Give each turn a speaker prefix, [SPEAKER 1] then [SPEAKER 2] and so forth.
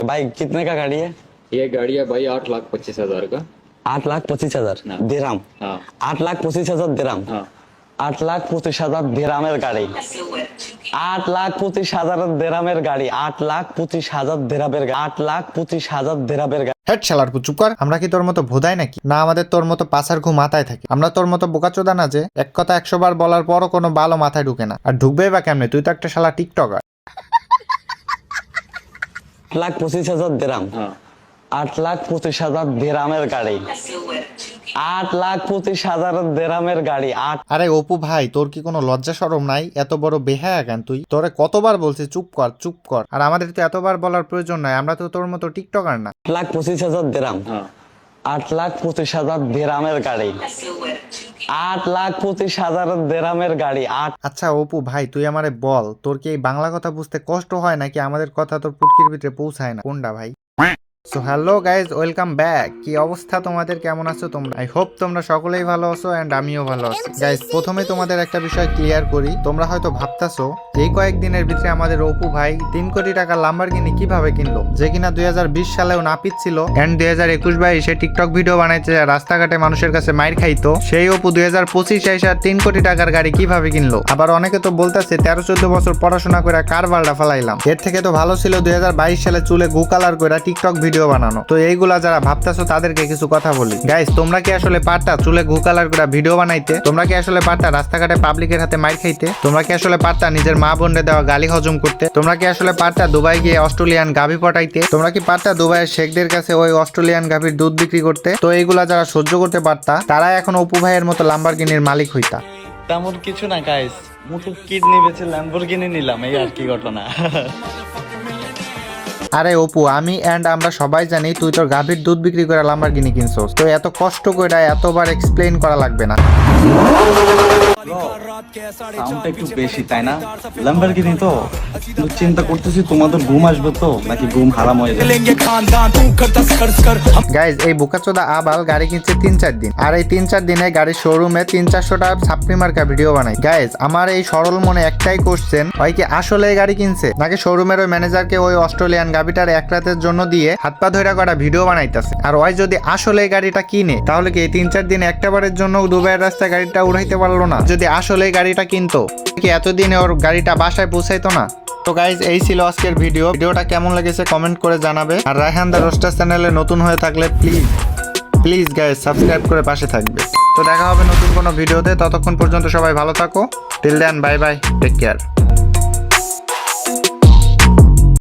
[SPEAKER 1] भाई कितने का गाड़ी है?
[SPEAKER 2] ये गाड़ी है भाई 8,25,000 का।
[SPEAKER 1] 8,25,000
[SPEAKER 2] हाँ।
[SPEAKER 1] दिरहम।
[SPEAKER 2] हाँ
[SPEAKER 1] 8,25,000 दिरहम।
[SPEAKER 2] हाँ
[SPEAKER 1] 8,25,000 দিরামের গাড়ি। 8,25,000 দিরামের গাড়ি। 8,25,000 দিরামের গাড়ি। 8,25,000 দিরামের গাড়ি।
[SPEAKER 3] হেড শালার চুপ কর। আমরা কি তোর মতো ভোদাই নাকি? না আমাদের তোর মতো পাছার ঘুম মাথায় থাকে। আমরা তোর মতো বোকাচোদা না যে এক কথা 100 বার বলার পরও কোনো বালও মাথায় ঢুকে না। আর ঢুকবেই বা কেমনে? তুই তো একটা শালা টিকটকার।
[SPEAKER 1] 8,25,000 দিরাম।
[SPEAKER 2] हाँ
[SPEAKER 1] 8,25,000 দিরামের গাড়ি। 8,25,000 দিরামের গাড়ি।
[SPEAKER 3] আরে অপু ভাই, তোর কি কোনো লজ্জা শরম নাই? এত বড় বেহায়া কেন তুই? তোরে কতবার বলছি চুপ কর চুপ কর। আর আমাদের তো এতবার বলার প্রয়োজন নাই, আমরা তো তোর মতো টিকটকার না।
[SPEAKER 1] 8,25,000 দিরাম।
[SPEAKER 2] हाँ
[SPEAKER 1] 8,25,000 দিরামের গাড়ি। 8,25,000 দিরামের গাড়ি।
[SPEAKER 3] আচ্ছা অপু ভাই, তুই আমারে বল, তোর কি এই বাংলা কথা বুঝতে কষ্ট হয় নাকি আমাদের কথা তোর পুটকির ভিতরে পৌঁছায় না? কোনটা ভাই? So hello guys, welcome back. কি অবস্থা তোমাদের? কেমন আছো তোমরা? আই হোপ তোমরা সকলেই ভালো আছো এন্ড আমিও ভালো আছি। গাইজ প্রথমে তোমাদের একটা বিষয় ক্লিয়ার করি। তোমরা হয়তো ভাবতাছো এই কয়েকদিনের ভিতরে আমাদের অপু ভাই 3 কোটি টাকার লাম্বরগিনি কিভাবে কিনলো, যে কিনা 2020 সালেও নাপিত ছিল এন্ড 2021 সে টিকটক ভিডিও বানাইছে রাস্তাঘাটে মানুষের কাছে মাইর খাইতো। সেই অপু 2025 এসে 3 কোটি টাকার গাড়ি কিভাবে কিনলো। আবার অনেকে তো বলতেছে 13-14 বছর পড়াশোনা করে কার বালটা ফেলাইলাম। এর থেকে তো ভালো ছিল 2022 সালে চুলে গু কালার করে টিকটক ভিডিও বানানো। তো এইগুলা যারা ভাবতেছো তাদেরকে কিছু কথা বলি। গাইস তোমরা কি আসলে পারতা চুলে গু কালার করে ভিডিও বানাইতে? তোমরা কি আসলে পারতা রাস্তাঘাটে পাবলিকের হাতে মাইর খাইতে? তোমরা কি আসলে পারতা নিজের মা বোনরে দেওয়া গালি হজম করতে? তোমরা কি আসলে পারতা দুবাই গিয়ে অস্ট্রেলিয়ান গাভী পটাইতে? তোমরা কি পারতা দুবাইয়ের শেখদের কাছে ওই অস্ট্রেলিয়ান গাভীর দুধ বিক্রি করতে? তো এইগুলা যারা সহ্য করতে পারতা তারা এখন অপু ভাইয়ের মতো লাম্বরগিনির মালিক হইতা।
[SPEAKER 1] তেমন কিছু না গাইস, মুঠো কিডনি বেচে ল্যাম্বরগিনি নিলাম, এই আর কি ঘটনা।
[SPEAKER 3] আরে অপু, আমি এন্ড আমরা সবাই জানি তুই তোর গাভীর দুধ বিক্রি করে লাম্বরগিনি কিনছস। তো এত কষ্ট করে এতবার এক্সপ্লেইন করা লাগবে না।
[SPEAKER 1] সাউন্ডটা একটু বেশি তাই না? ল্যাম্বরগিনি তো চিন্তা করতেছি তোমাদের ঘুম আসবে তো নাকি ঘুম হারাম হয়ে যাবে।
[SPEAKER 3] গাইজ এই বোকাচোদা আবাল গাড়ি কিনছে 3-4 দিন, আর এই 3-4 দিনে গাড়ির শোরুমে 300-400টা ছাপড়ি মার্কা ভিডিও বানাই। গাইজ আমার এই সরল মনে একটাই কোশ্চেন, ওই কি আসলে এই গাড়ি কিনছে নাকি শোরুমের ওই ম্যানেজারকে ওই অস্ট্রেলিয়ান গাড়িটার এক রাতের জন্য দিয়ে হাত পা ধইরা করা ভিডিও বানাইতেছে? আর ওই যদি আসলে এই গাড়িটা কিনে তাহলে কি এই 3-4 দিন একটাবারের জন্য দুবাইয়ের রাস্তায় গাড়িটা উড়াইতে পারলো না? যদি আসলে এই গাড়িটা কিনতো কি এতদিনে ওর গাড়িটা বাসায় পৌঁছাইতো না? তো গাইজ এই ছিল আজকের ভিডিওটা কেমন লেগেছে কমেন্ট করে জানাবে। আর রায়হান দা রোস্টার চ্যানেলে নতুন হয়ে থাকলে প্লিজ গাইজ সাবস্ক্রাইব করে পাশে থাকবে। তো দেখা হবে নতুন কোনো ভিডিওতে, ততক্ষণ পর্যন্ত সবাই ভালো থাকো। Till then bye bye, take care.